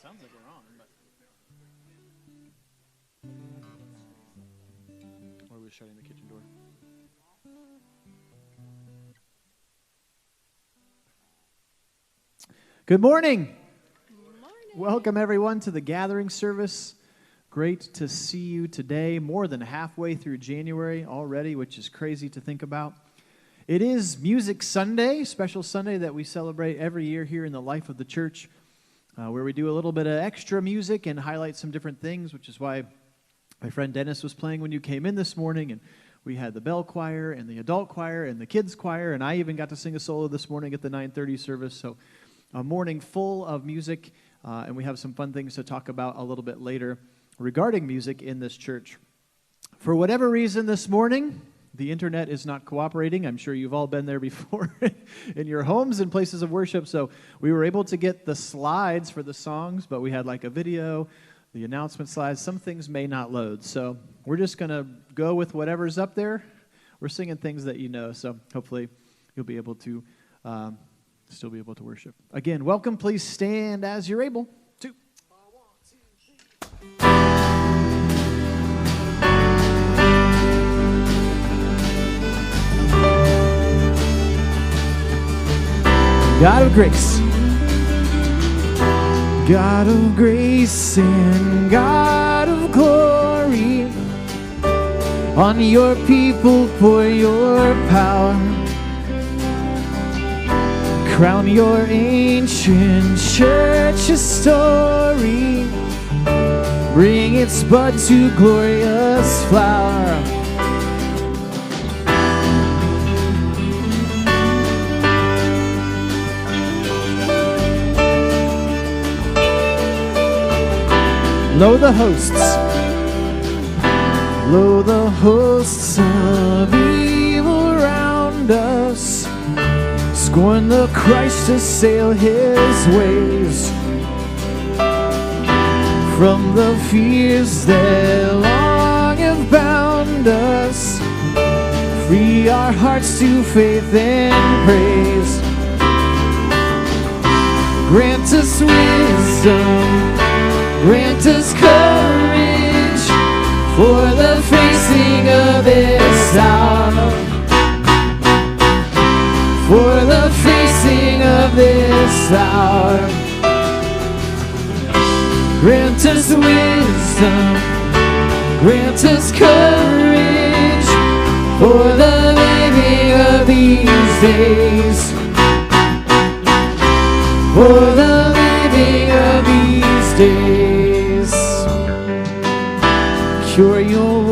Sounds like we're on, but... Or are we shutting the kitchen door? Good morning. Good morning. Welcome, everyone, to the gathering service. Great to see you today, more than halfway through January already, which is crazy to think about. It is Music Sunday, special Sunday that we celebrate every year here in the life of the church, where we do a little bit of extra music and highlight some different things, which is why my friend Dennis was playing when you came in this morning, and we had the bell choir and the adult choir and the kids choir, and I even got to sing a solo this morning at the 9:30 service, so a morning full of music, and we have some fun things to talk about a little bit later regarding music in this church. For whatever reason this morning, the internet is not cooperating. I'm sure you've all been there before in your homes and places of worship. So we were able to get the slides for the songs, but we had like a video, the announcement slides. Some things may not load. So we're just going to go with whatever's up there. We're singing things that you know. So hopefully you'll be able to still be able to worship. Again, welcome. Please stand as you're able to. God of grace, God of grace and God of glory, on your people pour your power, crown your ancient church's story, bring its bud to glorious flower. Lo the hosts of evil round us, scorn the Christ to sail his ways. From the fears that long have bound us, free our hearts to faith and praise. Grant us wisdom, grant us courage for the facing of this hour. For the facing of this hour. Grant us wisdom, grant us courage for the living of these days. For the living of these days. Cure your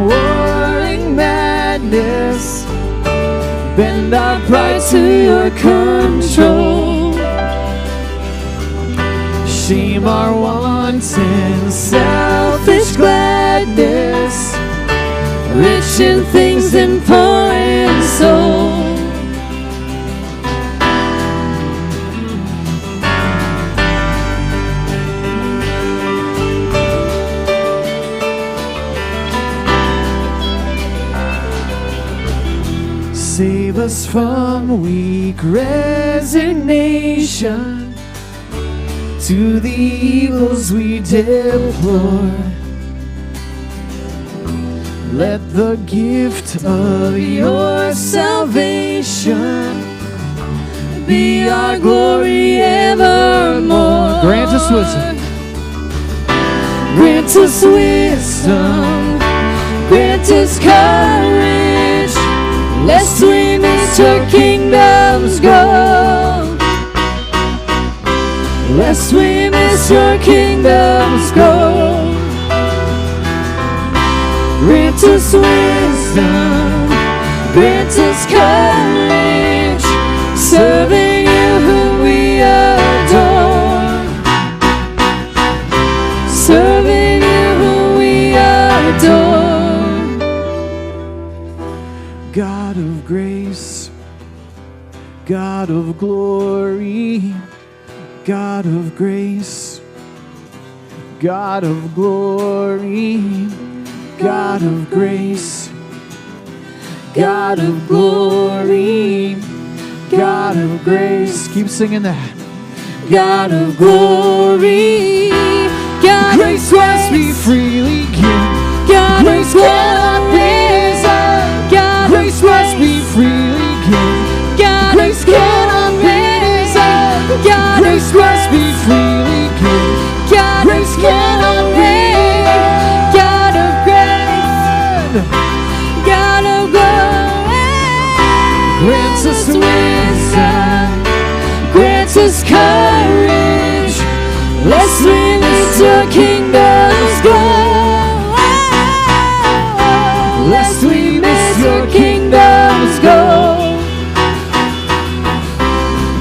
warring madness, bend our pride to your control. Shame our wanton selfish gladness, rich in things and poor in soul. Save us from weak resignation to the evils we deplore. Let the gift of your salvation be our glory evermore. Grant us wisdom. Grant us wisdom. Grant us courage, lest we miss your kingdom's goal. Lest we miss your kingdom's goal. Grant us wisdom, grant us courage, serving you whom we adore. Serving you whom we adore. God of grace, God of glory, God of grace, God of glory, God of grace, God of glory, God of grace. Keep singing that. God of glory. God Grace must be freely given. God Grace of cannot be glory. designed. God Grace of must be freely given. God Grace of cannot be designed. God Grace of must be freely given. God Grace of cannot be God of grace. God of glory. Grant us wisdom. Grant us courage. Let's live into your kingdom's goal. Lest we miss your kingdom's goal.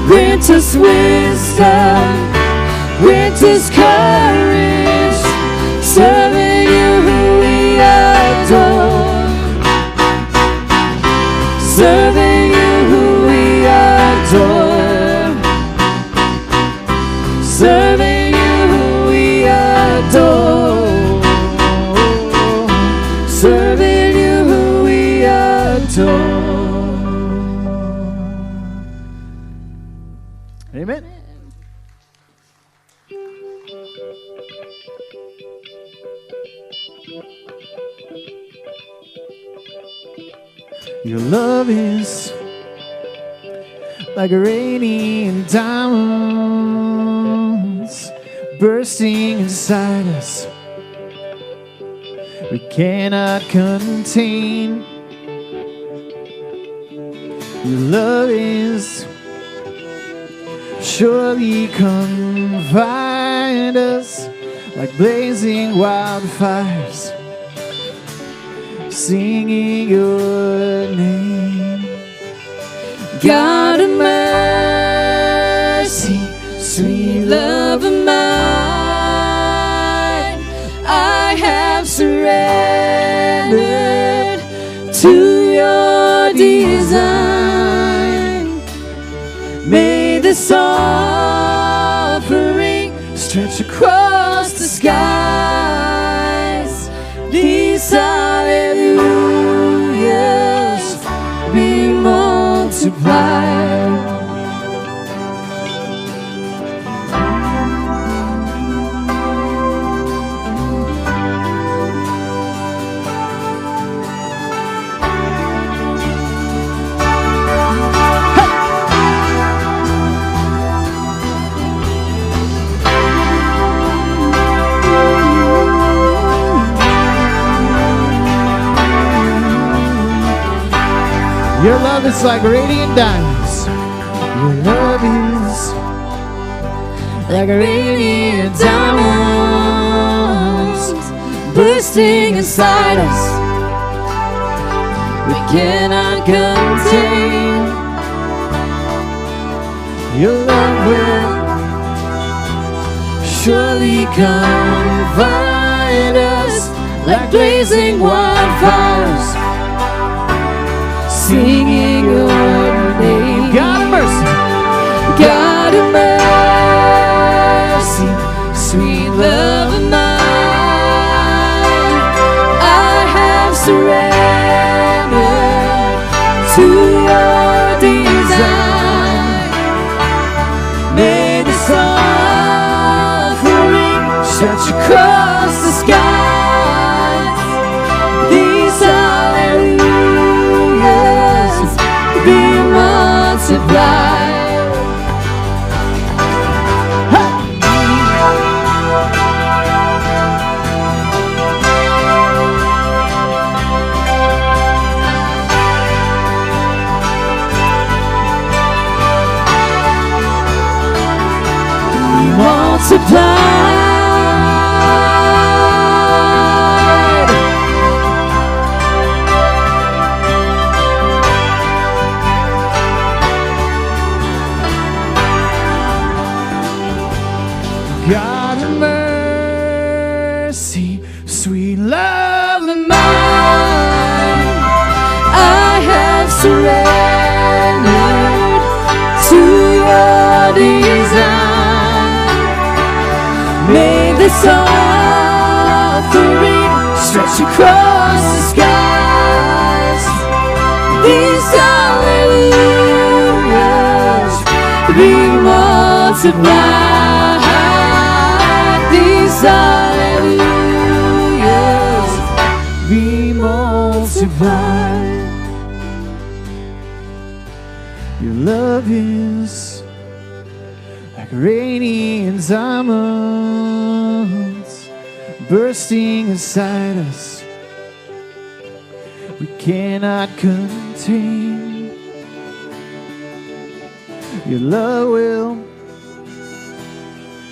Grant us wisdom. Grant us courage. Serving you who we adore. Serving you who we adore. Serving you who we adore. Serving you who we adore. Amen. Your love is like raining diamonds bursting inside us. We cannot contain. Your love is surely come find us like blazing wildfires, singing your name. God of mercy, sweet love of mine, I have surrendered to your design. May this offering stretch across the skies. These hallelujahs be multiplied. Your love is like radiant diamonds. Your love is like radiant diamonds bursting inside us. We cannot contain. your love will surely come find us like blazing wildfires, Singing your name. God of mercy, God of mercy, sweet love of mine, I have surrendered to your design. May this offering stretch across the skies. These hallelujahs be multiplied. Multiplied. God of mercy, sweet love of mine, I have surrendered to your design. May this offering stretch across the skies. These hallelujahs be multiplied. multiplied. These hallelujahs be multiplied. Your love is like raining diamonds bursting inside us. We cannot contain. Your love will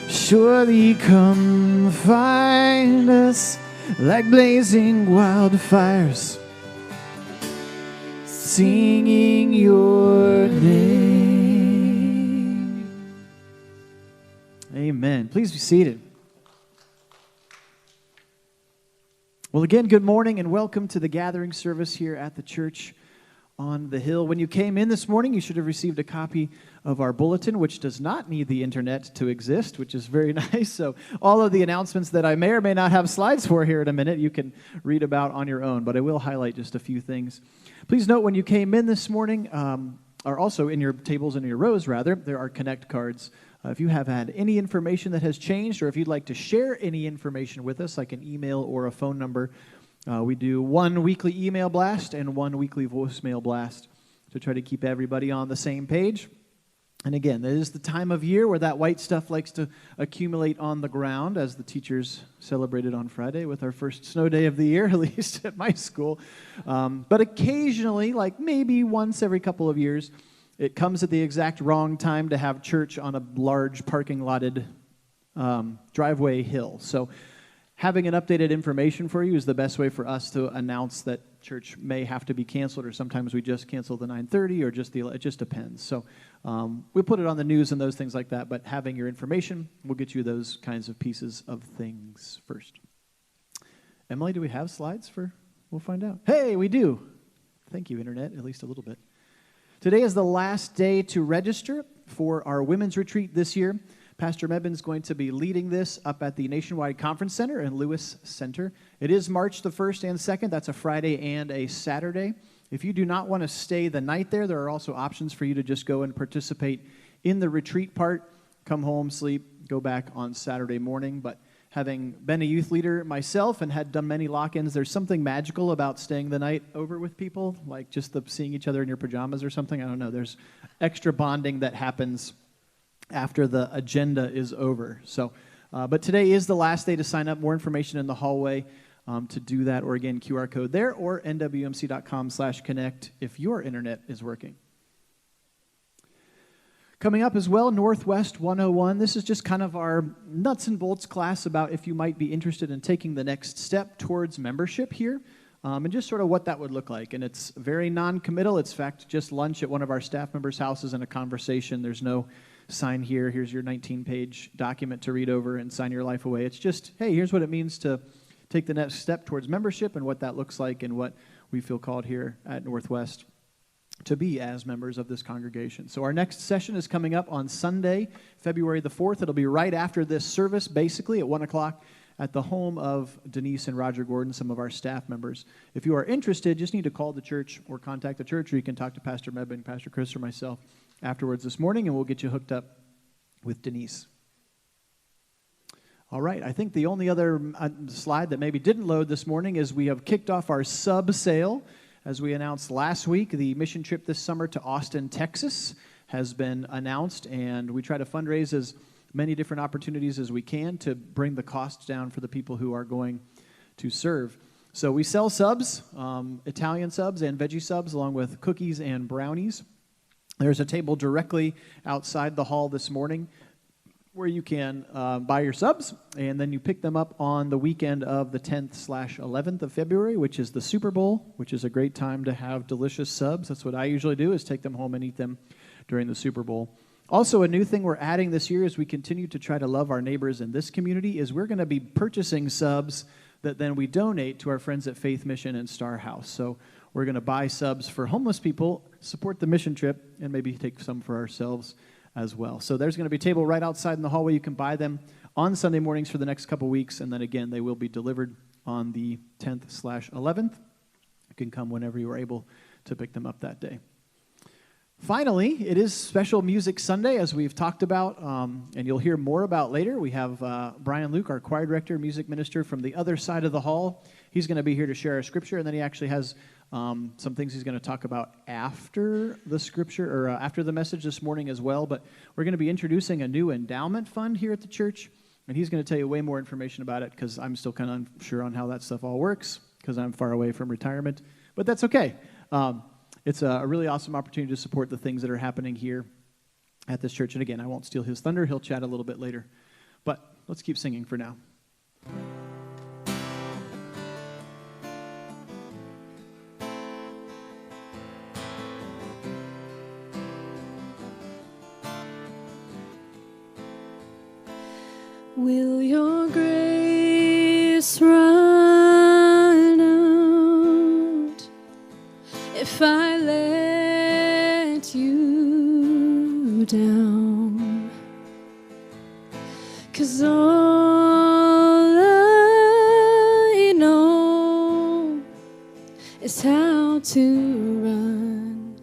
surely come find us like blazing wildfires, singing your name. Amen. Please be seated. Well, again, good morning and welcome to the gathering service here at the church on the hill. When you came in this morning, you should have received a copy of our bulletin, which does not need the internet to exist, which is very nice. So all of the announcements that I may or may not have slides for here in a minute, you can read about on your own, but I will highlight just a few things. Please note when you came in this morning, or also in your tables and in your rows, rather, there are Connect cards. If you have had any information that has changed, or if you'd like to share any information with us, like an email or a phone number, we do one weekly email blast and one weekly voicemail blast to try to keep everybody on the same page. And again, this is the time of year where that white stuff likes to accumulate on the ground, as the teachers celebrated on Friday with our first snow day of the year, at least at my school. But occasionally, like maybe once every couple of years, it comes at the exact wrong time to have church on a large parking-lotted driveway hill. So having an updated information for you is the best way for us to announce that church may have to be canceled, or sometimes we just cancel the 9:30, or it just depends. So we put it on the news and those things like that, but having your information will get you those kinds of pieces of things first. Emily, do we have slides for? We'll find out. Hey, we do. Thank you, Internet, at least a little bit. Today is the last day to register for our women's retreat this year. Pastor Mebin's going to be leading this up at the Nationwide Conference Center in Lewis Center. It is March the 1st and 2nd. That's a Friday and a Saturday. If you do not want to stay the night there are also options for you to just go and participate in the retreat part, come home, sleep, go back on Saturday morning. But having been a youth leader myself and had done many lock-ins, there's something magical about staying the night over with people, like just seeing each other in your pajamas or something. I don't know. There's extra bonding that happens after the agenda is over. So, but today is the last day to sign up. More information in the hallway to do that, or again, QR code there, or nwmc.com/connect if your internet is working. Coming up as well, Northwest 101. This is just kind of our nuts and bolts class about if you might be interested in taking the next step towards membership here, and just sort of what that would look like. And it's very non-committal. It's, in fact, just lunch at one of our staff members' houses and a conversation. There's no sign here, here's your 19-page document to read over and sign your life away. It's just, hey, here's what it means to take the next step towards membership and what that looks like and what we feel called here at Northwest to be as members of this congregation. So our next session is coming up on Sunday, February the 4th. It'll be right after this service, basically, at 1 o'clock at the home of Denise and Roger Gordon, some of our staff members. If you are interested, just need to call the church or contact the church, or you can talk to Pastor Mebin, Pastor Chris, or myself afterwards this morning, and we'll get you hooked up with Denise. All right, I think the only other slide that maybe didn't load this morning is we have kicked off our sub sale. As we announced last week, the mission trip this summer to Austin, Texas has been announced, and we try to fundraise as many different opportunities as we can to bring the costs down for the people who are going to serve. So we sell subs, Italian subs and veggie subs, along with cookies and brownies. There's a table directly outside the hall this morning where you can buy your subs, and then you pick them up on the weekend of the 10th/11th of February, which is the Super Bowl, which is a great time to have delicious subs. That's what I usually do, is take them home and eat them during the Super Bowl. Also, a new thing we're adding this year as we continue to try to love our neighbors in this community is we're going to be purchasing subs that then we donate to our friends at Faith Mission and Star House. So we're going to buy subs for homeless people, support the mission trip, and maybe take some for ourselves as well. So there's going to be a table right outside in the hallway. You can buy them on Sunday mornings for the next couple weeks, and then again, they will be delivered on the 10th/11th. You can come whenever you are able to pick them up that day. Finally, it is Special Music Sunday, as we've talked about, and you'll hear more about later. We have Brian Luke, our choir director, music minister from the other side of the hall. He's going to be here to share our scripture, and then he actually has some things he's going to talk about after the scripture, or after the message this morning as well. But we're going to be introducing a new endowment fund here at the church, and he's going to tell you way more information about it, because I'm still kind of unsure on how that stuff all works, because I'm far away from retirement. But that's okay. It's a really awesome opportunity to support the things that are happening here at this church. And again, I won't steal his thunder. He'll chat a little bit later. But let's keep singing for now. Will your grace run out if I let you down? 'Cause all I know is how to run.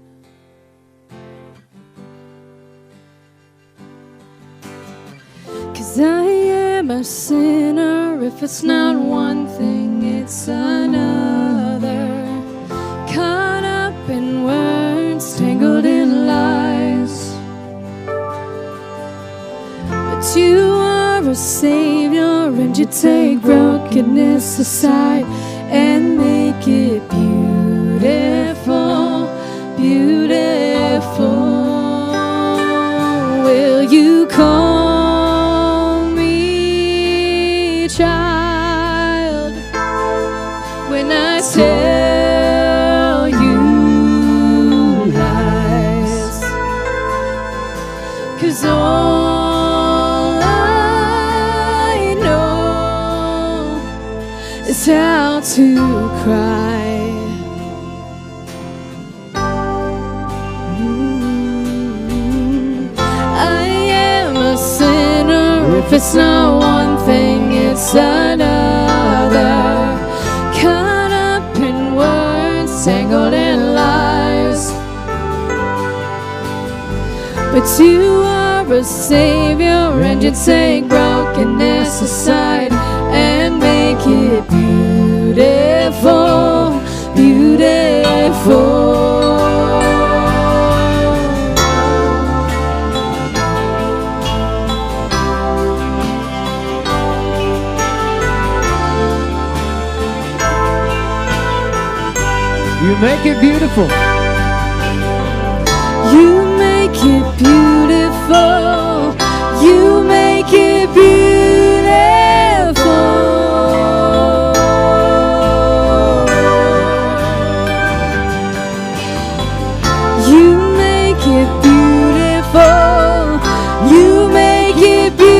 'Cause I am a sinner. If it's not one thing, it's another. Caught up in words, tangled in lies. But you are a savior, and you take brokenness aside and make it beautiful, beautiful. Will you call me child when I tell you lies? 'Cause all I know is how to cry. I am a sinner. If it's not one thing, it's another. Caught up in words, tangled in lies. But you are a savior, and you take brokenness aside and make it beautiful, beautiful. You make it beautiful. You make it beautiful. You make it beautiful. You make it beautiful. You make it beautiful.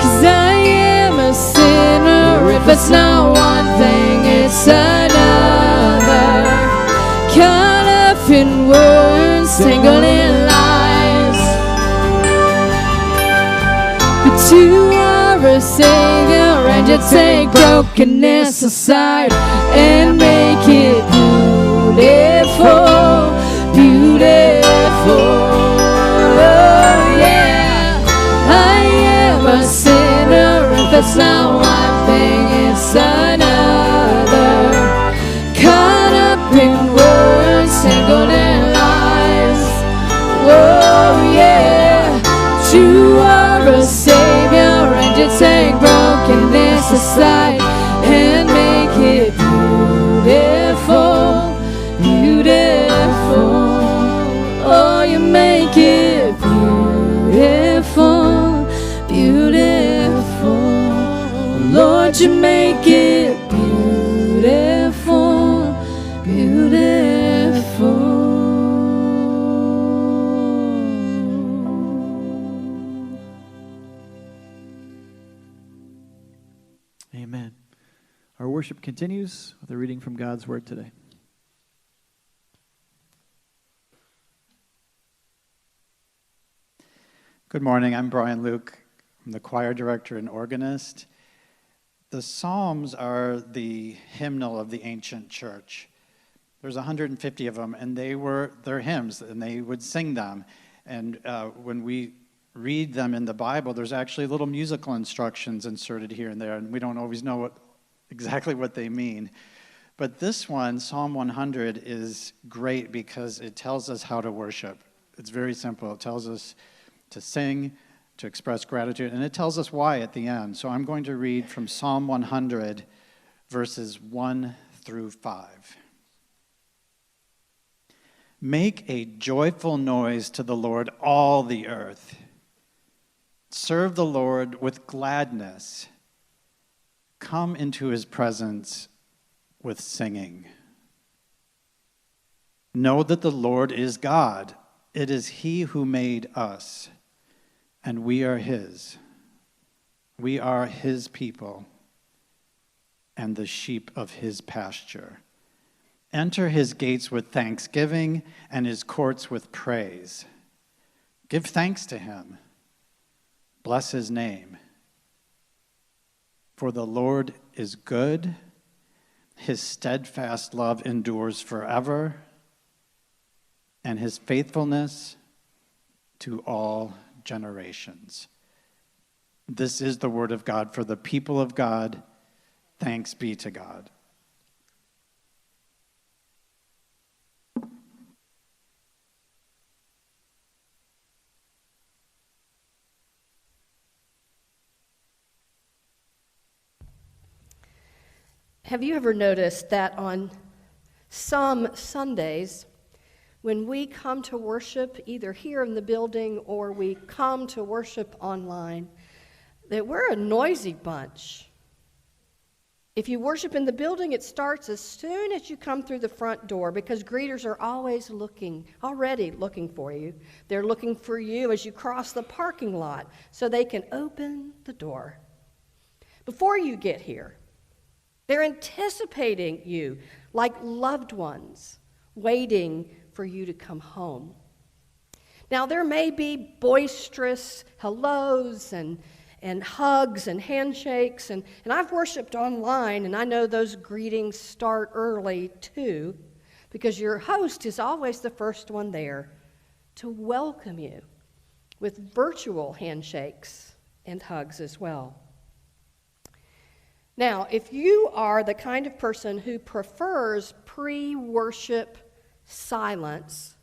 'Cause I am a sinner. If it's not one thing, it's another. Caught up in words, tangled in lies. But you are a savior, and you take brokenness aside and make it beautiful, beautiful. Oh yeah, I am a sinner. If it's not one thing, it's another. Caught up in words, tangled in lies. Oh yeah, you are a savior, and you take brokenness aside and make it beautiful, beautiful. Oh, you make it beautiful, beautiful. Lord, you make it beautiful, beautiful. Amen. Our worship continues with a reading from God's Word today. Good morning. I'm Brian Luke. I'm the choir director and organist. The Psalms are the hymnal of the ancient church. There's 150 of them, and they're hymns, and they would sing them. And when we read them in the Bible, there's actually little musical instructions inserted here and there, and we don't always know exactly what they mean. But this one, Psalm 100, is great because it tells us how to worship. It's very simple. It tells us to sing, to express gratitude, and it tells us why at the end. So I'm going to read from Psalm 100, verses 1 through 5. Make a joyful noise to the Lord, all the earth. Serve the Lord with gladness. Come into his presence with singing. Know that the Lord is God. It is he who made us, and we are his. We are his people and the sheep of his pasture. Enter his gates with thanksgiving and his courts with praise. Give thanks to him. Bless his name. For the Lord is good. His steadfast love endures forever, and his faithfulness to all generations. This is the word of God for the people of God. Thanks be to God. Have you ever noticed that on some Sundays, when we come to worship, either here in the building or we come to worship online, that we're a noisy bunch? If you worship in the building, it starts as soon as you come through the front door because greeters are already looking for you. They're looking for you as you cross the parking lot so they can open the door. Before you get here, they're anticipating you like loved ones, waiting for you to come home. Now, there may be boisterous hellos and hugs and handshakes, and I've worshiped online, and I know those greetings start early too, because your host is always the first one there to welcome you with virtual handshakes and hugs as well. Now, if you are the kind of person who prefers pre-worship silence,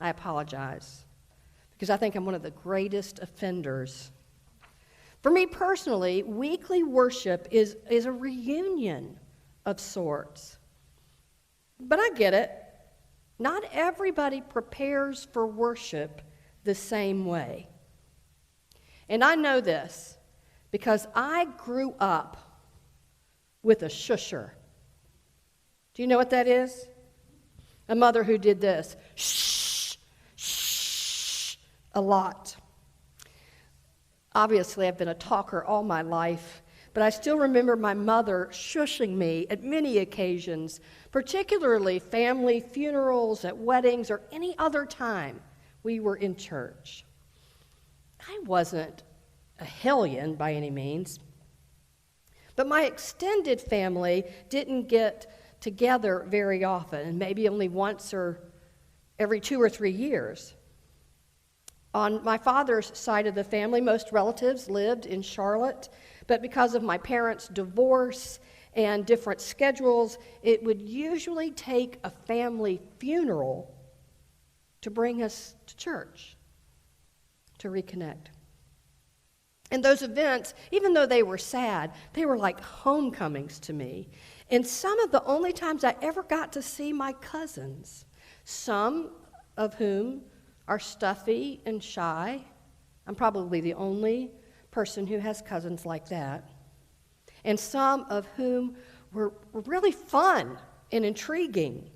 I apologize, because I think I'm one of the greatest offenders. For me personally, weekly worship is a reunion of sorts. But I get it. Not everybody prepares for worship the same way. And I know this because I grew up with a shusher. Do you know what that is? A mother who did this. Shh, shh, a lot. Obviously, I've been a talker all my life, but I still remember my mother shushing me at many occasions, particularly family funerals, at weddings, or any other time we were in church. I wasn't a hellion by any means, but my extended family didn't get together very often, and maybe only once or every 2 or 3 years. On my father's side of the family, most relatives lived in Charlotte, but because of my parents' divorce and different schedules, it would usually take a family funeral to bring us to church, to reconnect. And those events, even though they were sad, they were like homecomings to me. And some of the only times I ever got to see my cousins, some of whom are stuffy and shy. I'm probably the only person who has cousins like that. And some of whom were really fun and intriguing.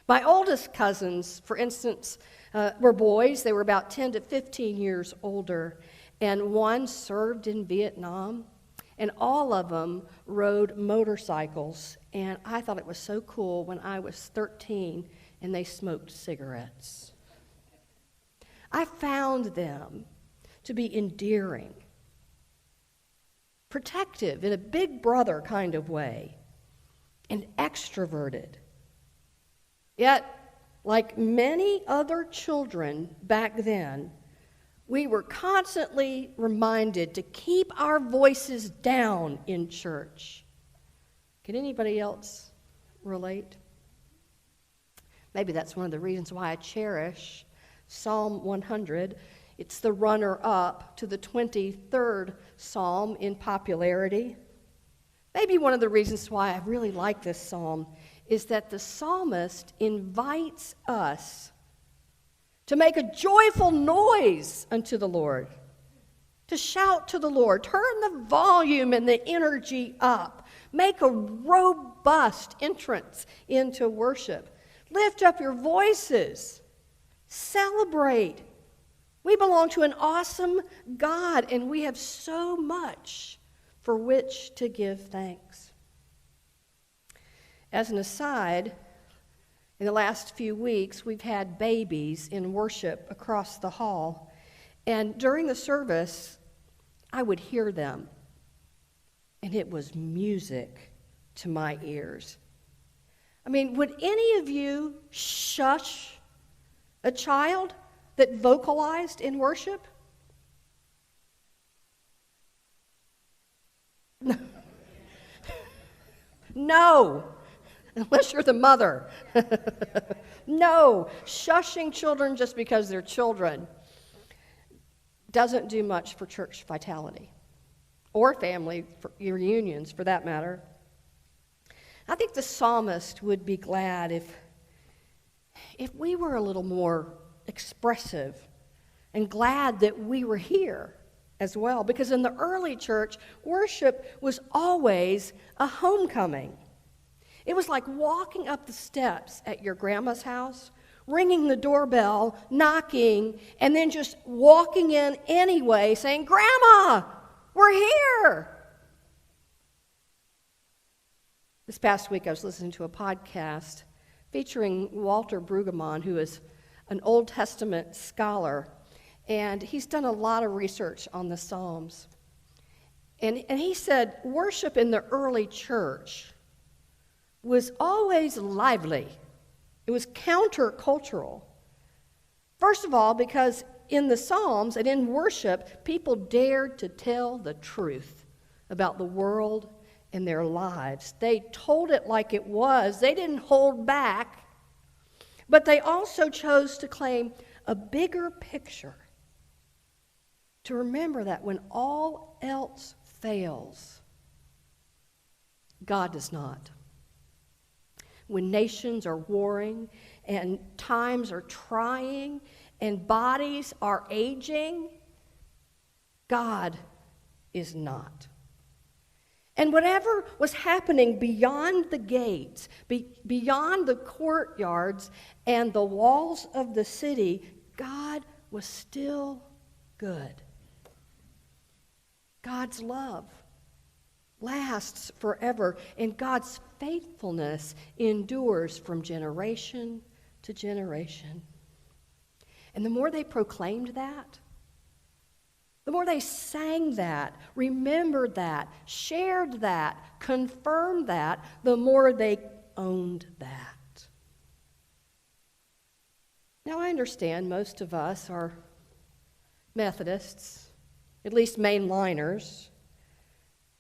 My oldest cousins, for instance, were boys. They were about 10 to 15 years older. And one served in Vietnam. And all of them rode motorcycles. And I thought it was so cool when I was 13 and they smoked cigarettes. I found them to be endearing. protective in a big brother kind of way, and extroverted. Yet, like many other children back then, we were constantly reminded to keep our voices down in church. Can anybody else relate? Maybe that's one of the reasons why I cherish Psalm 100. It's the runner-up to the 23rd psalm in popularity. Maybe one of the reasons why I really like this psalm is that the psalmist invites us to make a joyful noise unto the Lord, to shout to the Lord, turn the volume and the energy up, make a robust entrance into worship, lift up your voices, celebrate. We belong to an awesome God, and we have so much for which to give thanks. As an aside, in the last few weeks, we've had babies in worship across the hall, and during the service, I would hear them, and it was music to my ears. I mean, would any of you shush a child that vocalized in worship? No, unless you're the mother. No, shushing children just because they're children doesn't do much for church vitality or family reunions, for that matter. I think the psalmist would be glad if we were a little more expressive and glad that we were here as well, because in the early church, worship was always a homecoming. It was like walking up the steps at your grandma's house, ringing the doorbell, knocking, and then just walking in anyway, saying, "Grandma, we're here." This past week, I was listening to a podcast featuring Walter Brueggemann, who is an Old Testament scholar, and he's done a lot of research on the Psalms. And he said worship in the early church was always lively. It was countercultural. First of all, because in the Psalms and in worship, people dared to tell the truth about the world and their lives. They told it like it was. They didn't hold back. But they also chose to claim a bigger picture, to remember that when all else fails, God does not. When nations are warring and times are trying and bodies are aging, God is not. And whatever was happening beyond the gates, beyond the courtyards and the walls of the city, God was still good. God's love lasts forever, and God's faithfulness endures from generation to generation. And the more they proclaimed that, the more they sang that, remembered that, shared that, confirmed that, the more they owned that. Now, I understand most of us are Methodists, at least mainliners.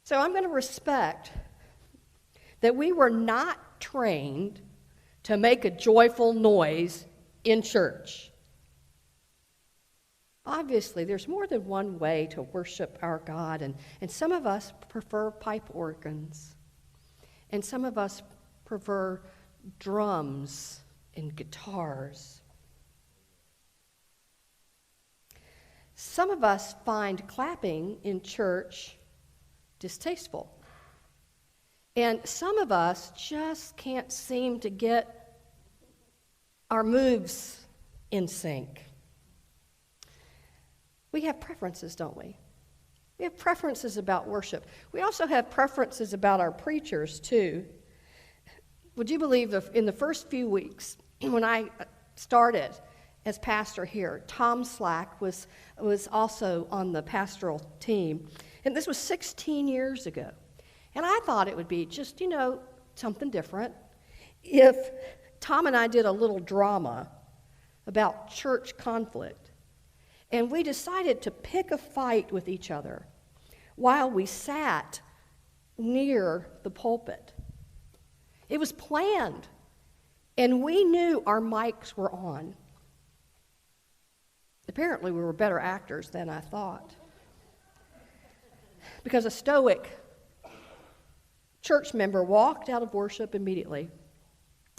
So I'm going to respect that we were not trained to make a joyful noise in church. Obviously, there's more than one way to worship our God, and some of us prefer pipe organs, and some of us prefer drums and guitars. Some of us find clapping in church distasteful, and some of us just can't seem to get our moves in sync. We have preferences, don't we? We have preferences about worship. We also have preferences about our preachers, too. Would you believe in the first few weeks when I started as pastor here, Tom Slack was also on the pastoral team. And this was 16 years ago. And I thought it would be just, something different if Tom and I did a little drama about church conflict. And we decided to pick a fight with each other while we sat near the pulpit. It was planned, and we knew our mics were on. Apparently, we were better actors than I thought. Because a stoic church member walked out of worship immediately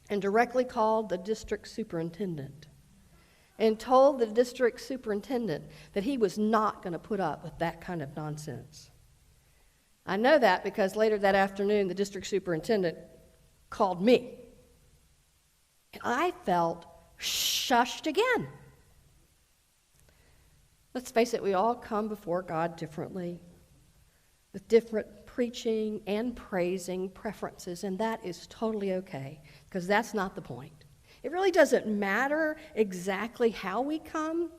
and directly called the district superintendent and told the district superintendent that he was not going to put up with that kind of nonsense. I know that because later that afternoon, the district superintendent called me. And I felt shushed again. Let's face it, we all come before God differently, with different preaching and praising preferences, and that is totally okay, because that's not the point. It really doesn't matter exactly how we come,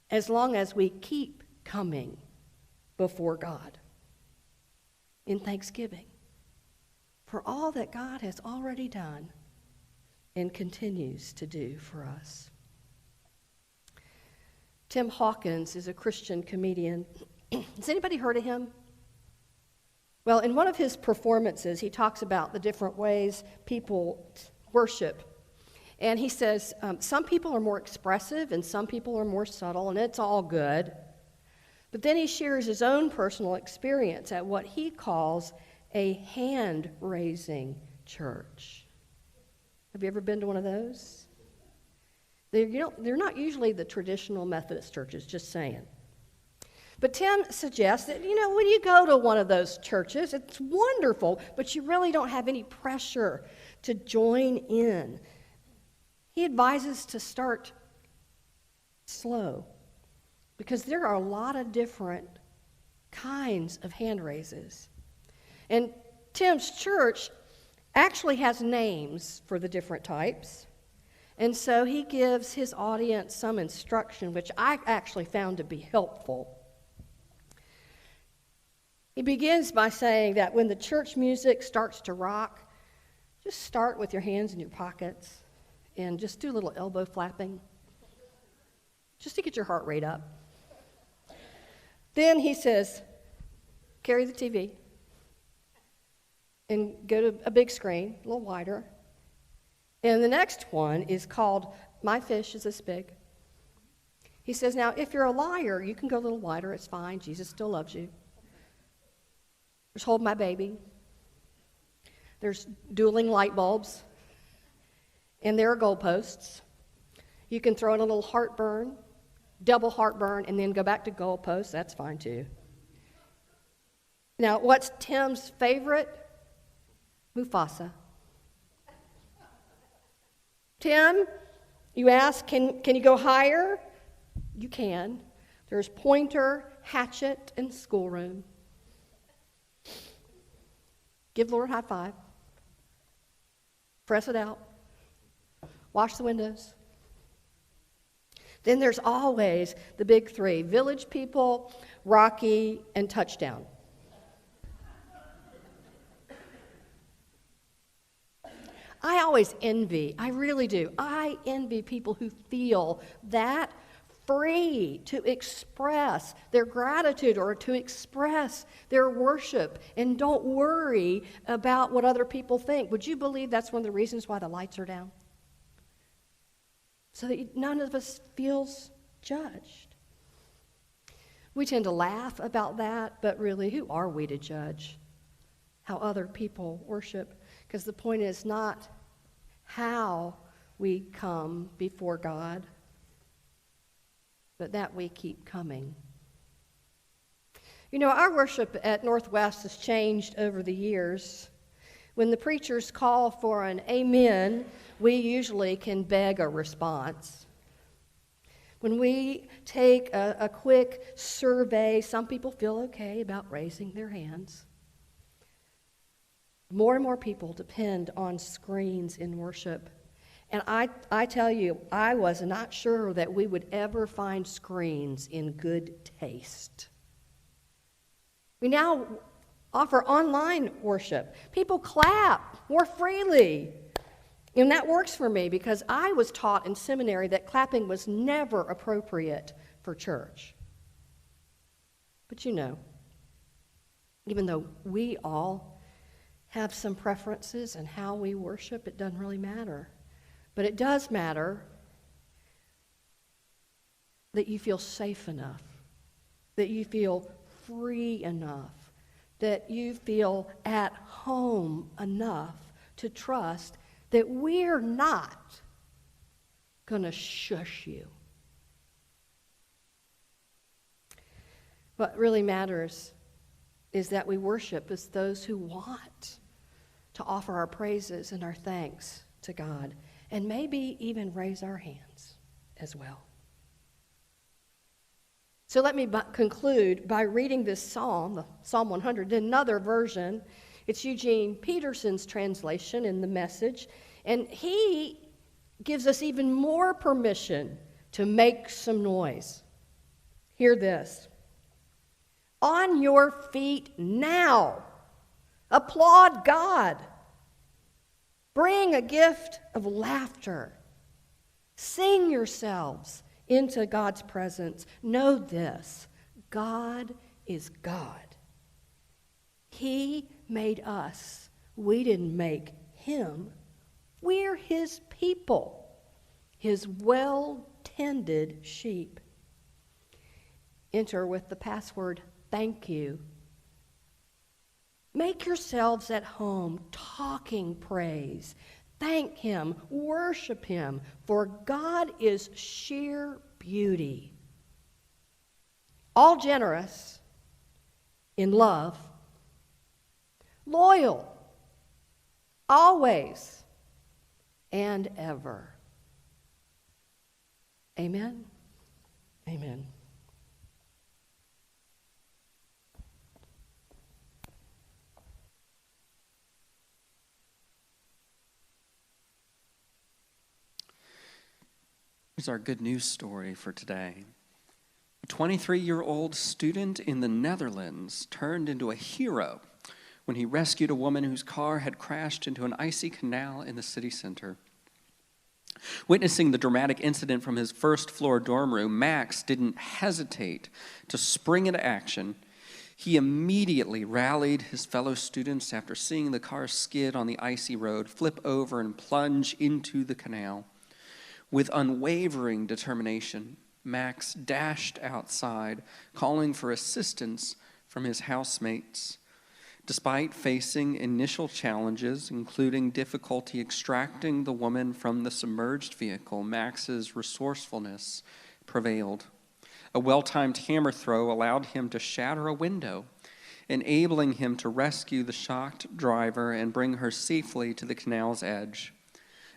as long as we keep coming before God in thanksgiving for all that God has already done and continues to do for us. Tim Hawkins is a Christian comedian. Has anybody heard of him? Well, in one of his performances, he talks about the different ways people worship. And he says, some people are more expressive and some people are more subtle, and it's all good. But then he shares his own personal experience at what he calls a hand-raising church. Have you ever been to one of those? They're not usually the traditional Methodist churches, just saying. But Tim suggests that, when you go to one of those churches, it's wonderful, but you really don't have any pressure to join in. He advises to start slow, because there are a lot of different kinds of hand raises. And Tim's church actually has names for the different types. And so he gives his audience some instruction, which I actually found to be helpful. He begins by saying that when the church music starts to rock, just start with your hands in your pockets and just do a little elbow flapping, just to get your heart rate up. Then he says, carry the TV and go to a big screen, a little wider. And the next one is called My Fish is This Big. He says, now, if you're a liar, you can go a little wider. It's fine. Jesus still loves you. There's Hold My Baby. There's dueling light bulbs. And there are goalposts. You can throw in a little heartburn, double heartburn, and then go back to goalposts. That's fine, too. Now, what's Tim's favorite? Mufasa. Tim, you ask, can you go higher? You can. There's Pointer, Hatchet, and Schoolroom. Give the Lord a high five. Press it out. Wash the windows. Then there's always the big three: Village People, Rocky, and Touchdown. I always envy, I really do. I envy people who feel that free to express their gratitude or to express their worship and don't worry about what other people think. Would you believe that's one of the reasons why the lights are down? So that none of us feels judged. We tend to laugh about that, but really, who are we to judge how other people worship? Because the point is not how we come before God, but that we keep coming. Our worship at Northwest has changed over the years. When the preachers call for an amen, we usually can beg a response. When we take a quick survey, some people feel okay about raising their hands. More and more people depend on screens in worship. And I tell you, I was not sure that we would ever find screens in good taste. We now offer online worship. People clap more freely. And that works for me because I was taught in seminary that clapping was never appropriate for church. But you know, even though we all have some preferences in how we worship, it doesn't really matter. But it does matter that you feel safe enough, that you feel free enough, that you feel at home enough to trust that we're not going to shush you. What really matters is that we worship as those who want to offer our praises and our thanks to God, and maybe even raise our hands as well. So let me conclude by reading this psalm, Psalm 100, in another version. It's Eugene Peterson's translation in the Message, and he gives us even more permission to make some noise. Hear this. On your feet now, applaud God. Bring a gift of laughter. Sing yourselves into God's presence. Know this, God is God. He made us. We didn't make him. We're his people, his well-tended sheep. Enter with the password, thank you. Make yourselves at home talking praise. Thank him, worship him, for God is sheer beauty. All generous in love, loyal, always and ever. Amen. Amen. Here's our good news story for today. A 23-year-old student in the Netherlands turned into a hero when he rescued a woman whose car had crashed into an icy canal in the city center. Witnessing the dramatic incident from his first-floor dorm room, Max didn't hesitate to spring into action. He immediately rallied his fellow students after seeing the car skid on the icy road, flip over, and plunge into the canal. With unwavering determination, Max dashed outside, calling for assistance from his housemates. Despite facing initial challenges, including difficulty extracting the woman from the submerged vehicle, Max's resourcefulness prevailed. A well-timed hammer throw allowed him to shatter a window, enabling him to rescue the shocked driver and bring her safely to the canal's edge.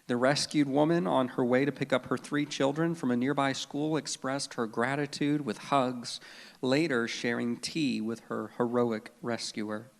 The rescued woman, on her way to pick up her 3 children from a nearby school, expressed her gratitude with hugs, later sharing tea with her heroic rescuer.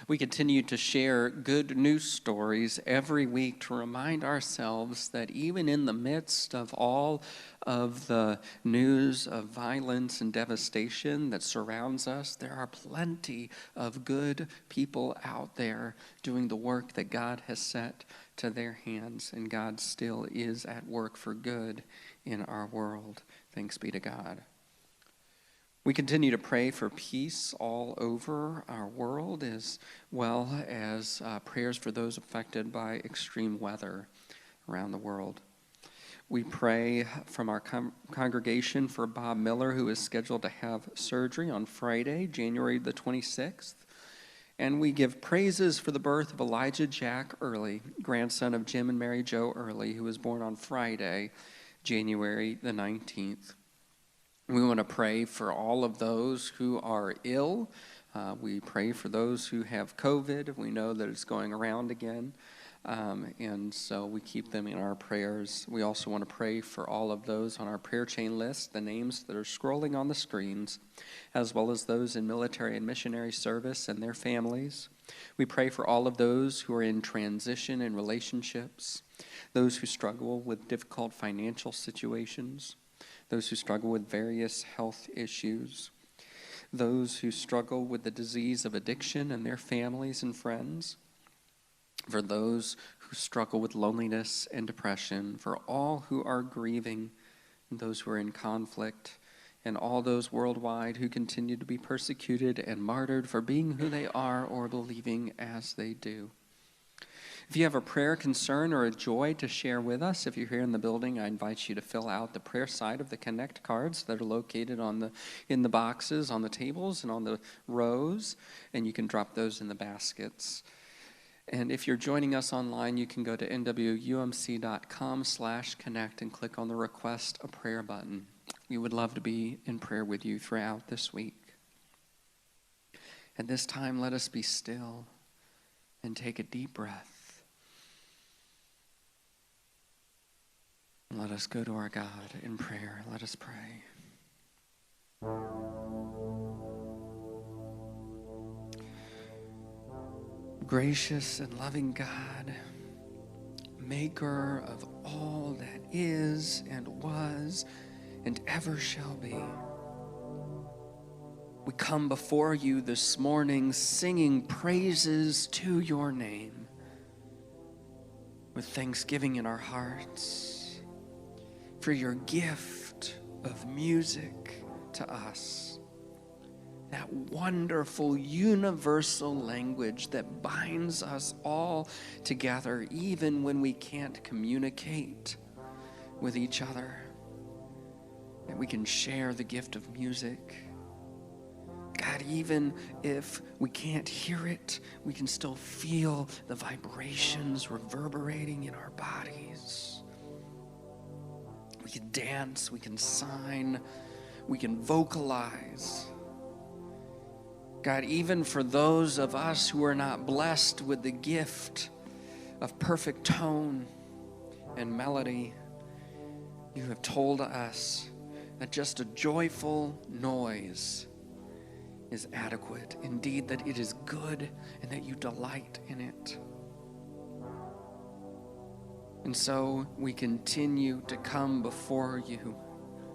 We continue to share good news stories every week to remind ourselves that even in the midst of all of the news of violence and devastation that surrounds us, there are plenty of good people out there doing the work that God has set to their hands, and God still is at work for good in our world. Thanks be to God. We continue to pray for peace all over our world, as well as prayers for those affected by extreme weather around the world. We pray from our congregation for Bob Miller, who is scheduled to have surgery on Friday, January the 26th. And we give praises for the birth of Elijah Jack Early, grandson of Jim and Mary Jo Early, who was born on Friday, January the 19th. We want to pray for all of those who are ill. We pray for those who have COVID. We know that it's going around again. And so we keep them in our prayers. We also want to pray for all of those on our prayer chain list, the names that are scrolling on the screens, as well as those in military and missionary service and their families. We pray for all of those who are in transition in relationships, those who struggle with difficult financial situations, those who struggle with various health issues. those who struggle with the disease of addiction and their families and friends, for those who struggle with loneliness and depression, for all who are grieving, and those who are in conflict, and all those worldwide who continue to be persecuted and martyred for being who they are or believing as they do. If you have a prayer, concern, or a joy to share with us, if you're here in the building, I invite you to fill out the prayer side of the Connect cards that are located in the boxes, on the tables, and on the rows, and you can drop those in the baskets. And if you're joining us online, you can go to nwumc.com/connect and click on the Request a Prayer button. We would love to be in prayer with you throughout this week. At this time, let us be still and take a deep breath. Let us go to our God in prayer. Let us pray. Gracious and loving God, maker of all that is and was and ever shall be, we come before you this morning singing praises to your name with thanksgiving in our hearts for your gift of music to us, that wonderful universal language that binds us all together even when we can't communicate with each other, that we can share the gift of music. God, even if we can't hear it, we can still feel the vibrations reverberating in our bodies. We can dance, we can sign, we can vocalize. God, even for those of us who are not blessed with the gift of perfect tone and melody, you have told us that just a joyful noise is adequate. Indeed, that it is good and that you delight in it. And so we continue to come before you,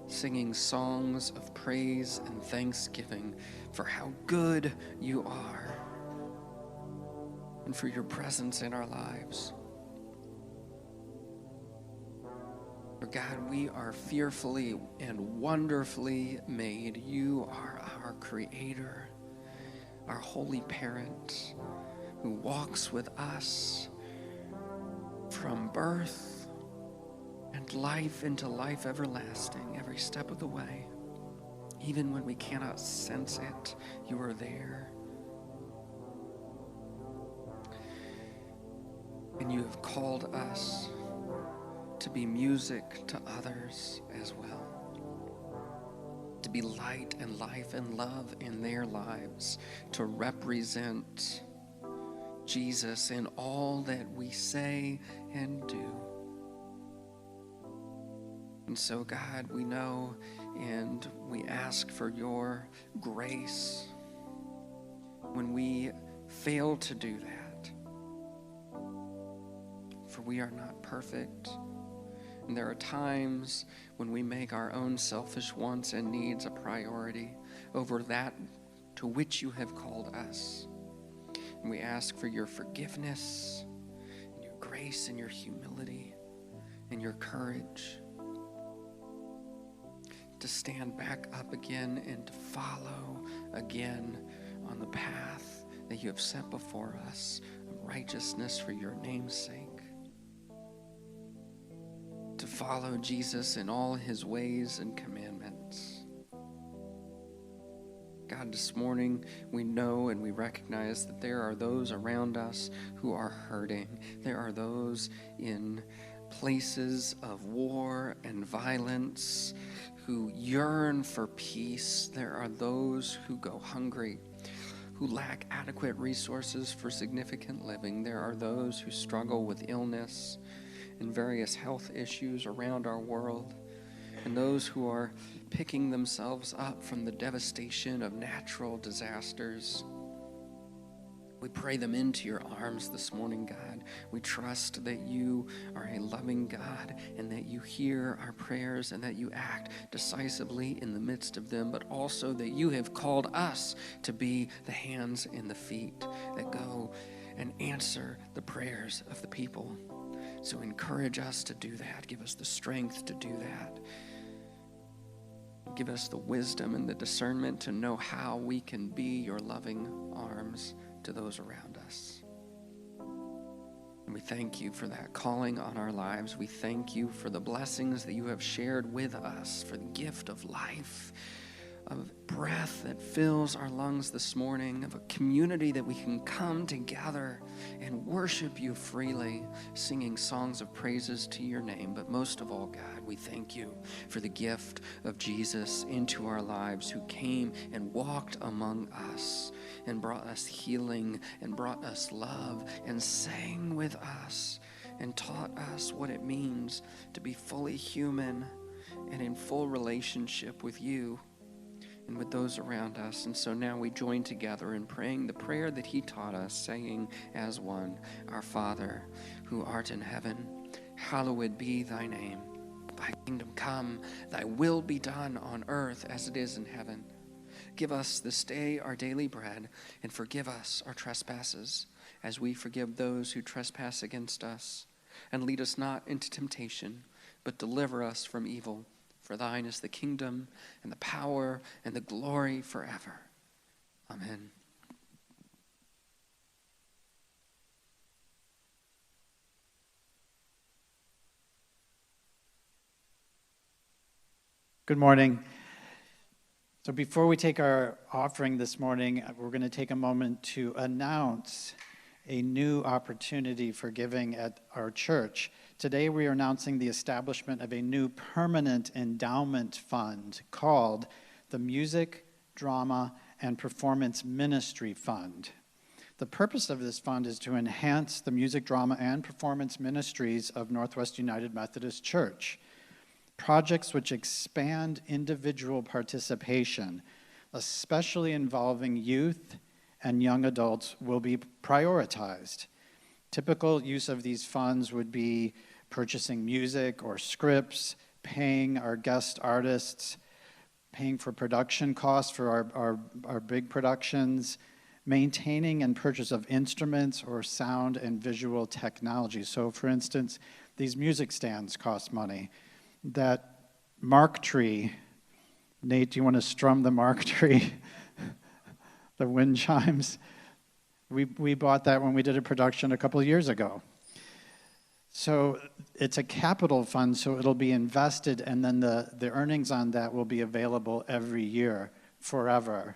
singing songs of praise and thanksgiving for how good you are and for your presence in our lives. For God, we are fearfully and wonderfully made. You are our Creator, our holy parent who walks with us from birth and life into life everlasting, every step of the way. Even when we cannot sense it, you are there. And you have called us to be music to others as well, to be light and life and love in their lives, to represent Jesus in all that we say and do. And so, God, we know and we ask for your grace when we fail to do that. For we are not perfect. And there are times when we make our own selfish wants and needs a priority over that to which you have called us. And we ask for your forgiveness, and your grace, and your humility, and your courage to stand back up again and to follow again on the path that you have set before us of righteousness for your name's sake. To follow Jesus in all his ways and commandments. God, this morning we know and we recognize that there are those around us who are hurting. There are those in places of war and violence who yearn for peace. There are those who go hungry, who lack adequate resources for significant living. There are those who struggle with illness and various health issues around our world, and those who are picking themselves up from the devastation of natural disasters. We pray them into your arms this morning, God. We trust that you are a loving God and that you hear our prayers and that you act decisively in the midst of them, but also that you have called us to be the hands and the feet that go and answer the prayers of the people. So encourage us to do that. Give us the strength to do that. Give us the wisdom and the discernment to know how we can be your loving arms to those around us. And we thank you for that calling on our lives. We thank you for the blessings that you have shared with us, for the gift of life, of breath that fills our lungs this morning, of a community that we can come together and worship you freely, singing songs of praises to your name. But most of all, God, we thank you for the gift of Jesus into our lives, who came and walked among us and brought us healing and brought us love and sang with us and taught us what it means to be fully human and in full relationship with you and with those around us. And so now we join together in praying the prayer that he taught us, saying as one, Our Father, who art in heaven, hallowed be thy name. Thy kingdom come, thy will be done on earth as it is in heaven. Give us this day our daily bread, and forgive us our trespasses, as we forgive those who trespass against us. And lead us not into temptation, but deliver us from evil. For thine is the kingdom and the power and the glory forever. Amen. Good morning. So before we take our offering this morning, we're going to take a moment to announce a new opportunity for giving at our church. Today we are announcing the establishment of a new permanent endowment fund called the Music, Drama, and Performance Ministry Fund. The purpose of this fund is to enhance the music, drama, and performance ministries of Northwest United Methodist Church. Projects which expand individual participation, especially involving youth and young adults, will be prioritized. Typical use of these funds would be purchasing music or scripts, paying our guest artists, paying for production costs for our big productions, maintaining and purchase of instruments or sound and visual technology. So for instance, these music stands cost money. That mark tree, Nate, do you want to strum the mark tree? The wind chimes. We bought that when we did a production a couple of years ago. So it's a capital fund, so it'll be invested, and then the earnings on that will be available every year, forever,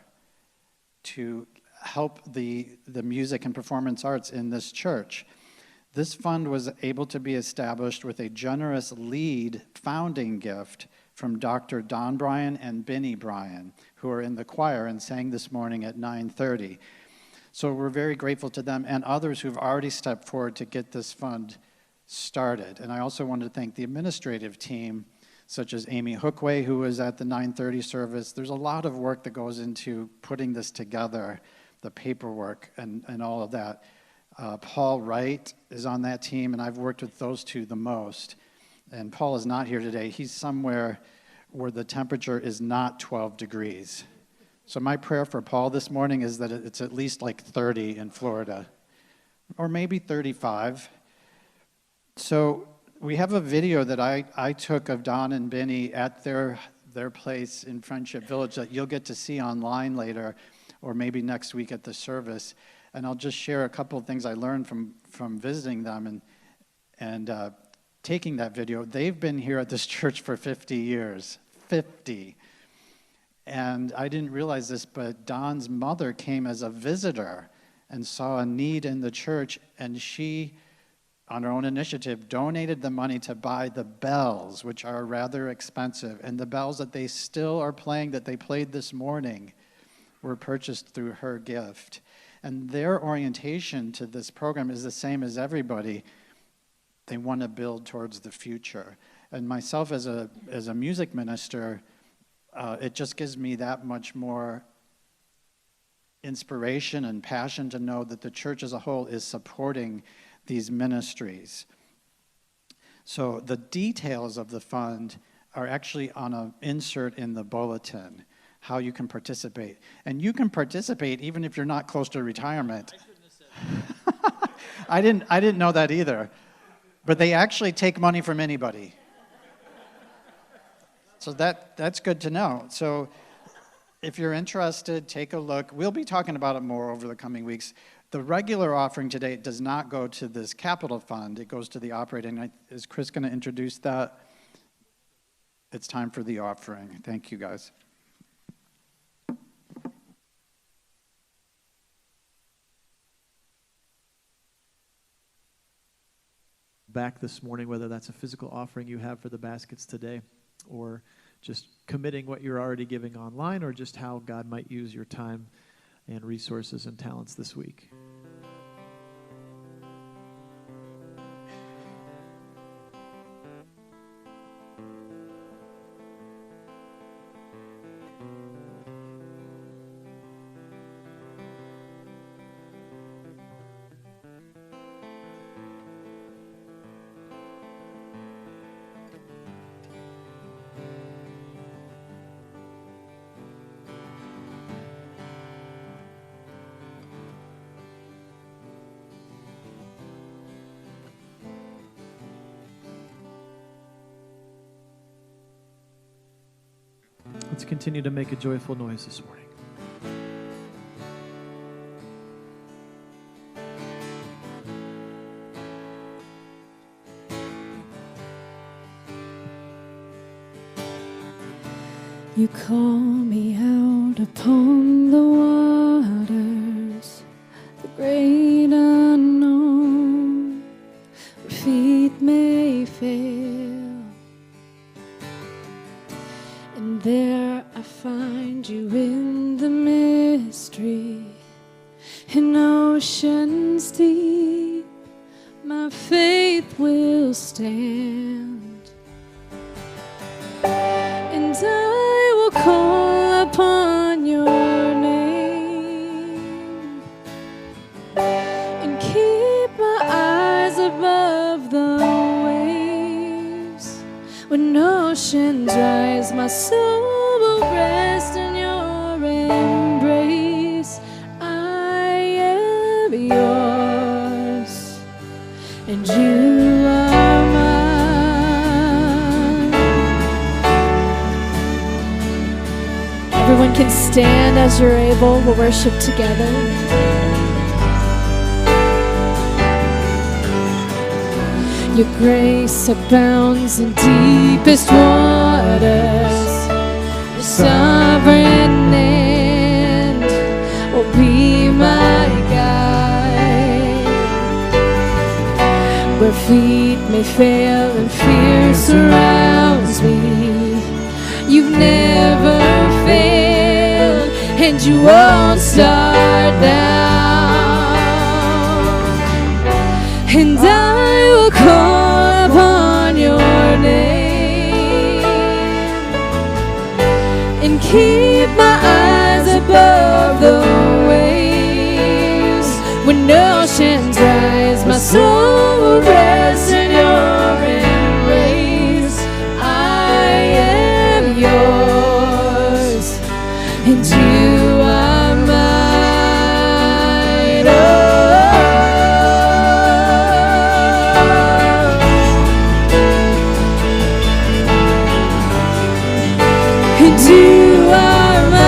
to help the music and performance arts in this church. This fund was able to be established with a generous lead founding gift from Dr. Don Bryan and Benny Bryan, who are in the choir and sang this morning at 9:30. So we're very grateful to them and others who've already stepped forward to get this fund started. And I also want to thank the administrative team, such as Amy Hookway, who was at the 9:30 service. There's a lot of work that goes into putting this together, the paperwork and all of that. Paul Wright is on that team, and I've worked with those two the most. And Paul is not here today. He's somewhere where the temperature is not 12 degrees. So my prayer for Paul this morning is that it's at least like 30 in Florida, or maybe 35. So we have a video that I took of Don and Benny at their place in Friendship Village that you'll get to see online later, or maybe next week at the service. And I'll just share a couple of things I learned from visiting them and taking that video. They've been here at this church for 50 years. 50. And I didn't realize this, but Don's mother came as a visitor and saw a need in the church, and she, on her own initiative, donated the money to buy the bells, which are rather expensive. And the bells that they still are playing, that they played this morning, were purchased through her gift. And their orientation to this program is the same as everybody. They want to build towards the future. And myself as a music minister, it just gives me that much more inspiration and passion to know that the church as a whole is supporting these ministries. So the details of the fund are actually on an insert in the bulletin, how you can participate. And you can participate even if you're not close to retirement. I didn't know that either. But they actually take money from anybody. So that's good to know. So if you're interested, take a look. We'll be talking about it more over the coming weeks. The regular offering today does not go to this capital fund. It goes to the operating. Is Chris going to introduce that? It's time for the offering. Thank you, guys. Back this morning, whether that's a physical offering you have for the baskets today, or just committing what you're already giving online, or just how God might use your time and resources and talents this week. Let's continue to make a joyful noise this morning. You call me out upon the waters, the great unknown, where feet may fail. And there I find you in the mystery, in oceans deep, my faith will stand. And I will call upon your name and keep my eyes above the waves. When oceans rise, my soul will rest in your embrace. I am yours, and you are mine. Everyone can stand as you're able. We'll worship together. Your grace abounds in deepest waters. Your sovereign hand will be my guide. Where feet may fail and fear surrounds me, you've never failed, and you won't start now. And I will call upon your name and keep my eyes above the waves. When oceans rise, my soul will rest in your embrace. I am yours, and you are mine. And you are mine.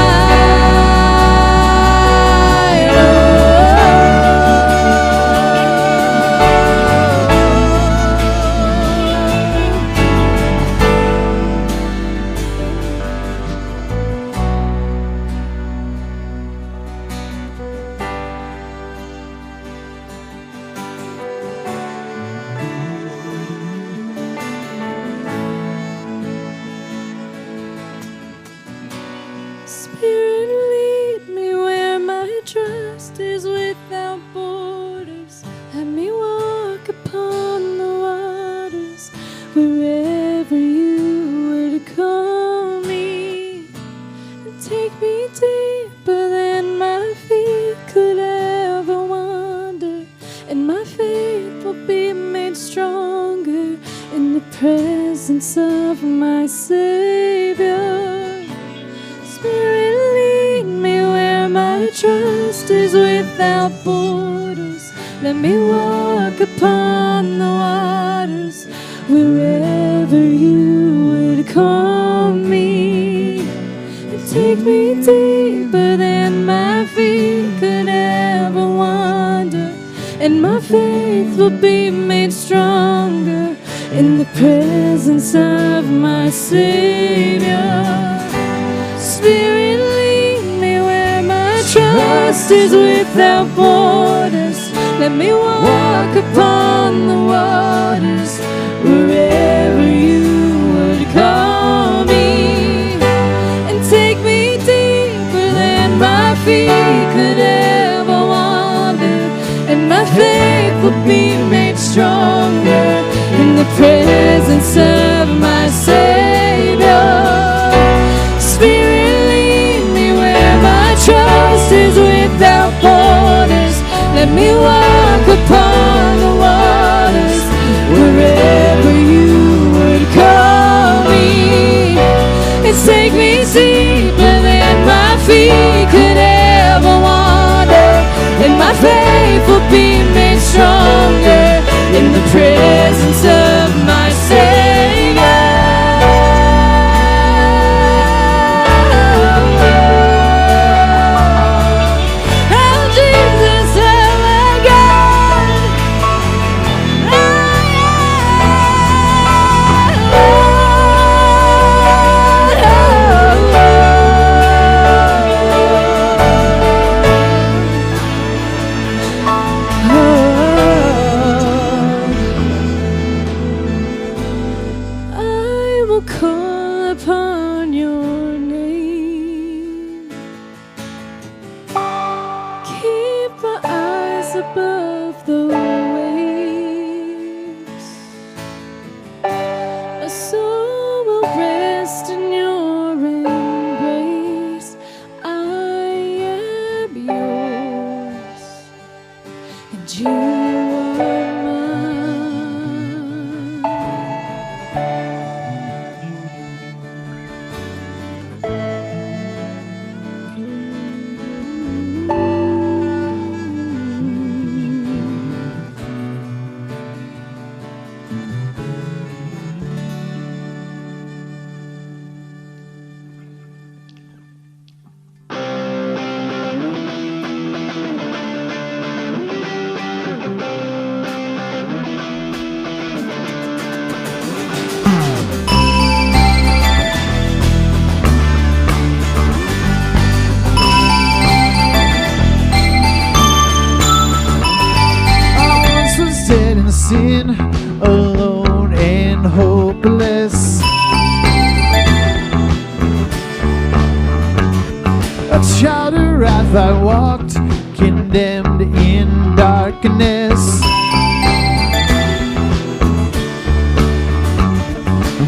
presence of my Savior. Spirit, lead me where my trust is without borders. Let me walk upon the waters wherever you would call me. And take me deeper than my feet could ever wander, and my faith will be made stronger in the presence of my Savior. Spirit, lead me where my trust is without borders. Let me walk upon the waters wherever you would call me. And take me deeper than my feet could ever wander, and my faith will be made stronger in the presence of my Savior. Spirit, lead me where my trust is without borders. Let me walk upon the waters wherever you would call me. And take me deeper than my feet could ever wander, and my faith will be made stronger in the presence of my Savior. Oh, Jesus, oh my God. Oh, I will call upon your name. Keep my eyes above the waves. My soul will rest in your embrace. I am yours, and you are mine. I once was dead in sin, alone and hopeless. A child of wrath I walked, condemned in darkness.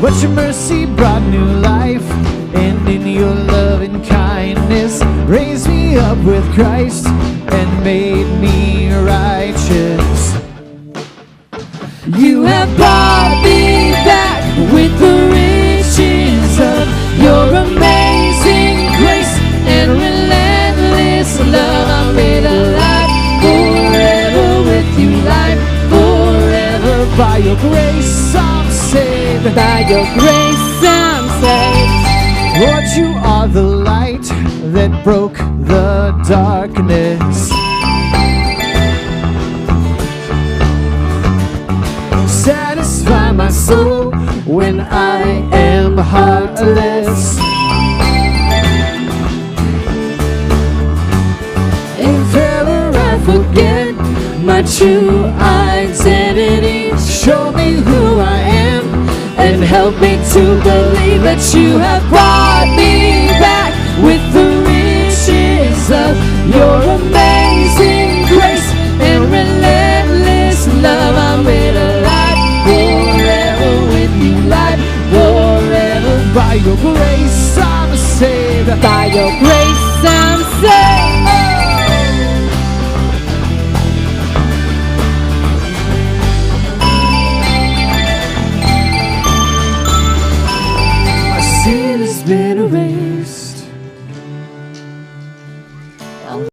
But your mercy brought new life, and in your love and kindness raised me up with Christ and made me righteous. You have brought me back with the riches of your amazing grace and relentless love. I'm made alive forever with you, life forever. By your grace I'm saved. By your grace I'm saved. Lord, you are the light that broke the darkness. Satisfy my soul when I am heartless. If ever I forget my true identity, Show me who I am and help me to believe that you have brought me back with the riches of your amazing grace and relentless love. I'm made alive forever with you, life forever. By your grace I'm saved. By your grace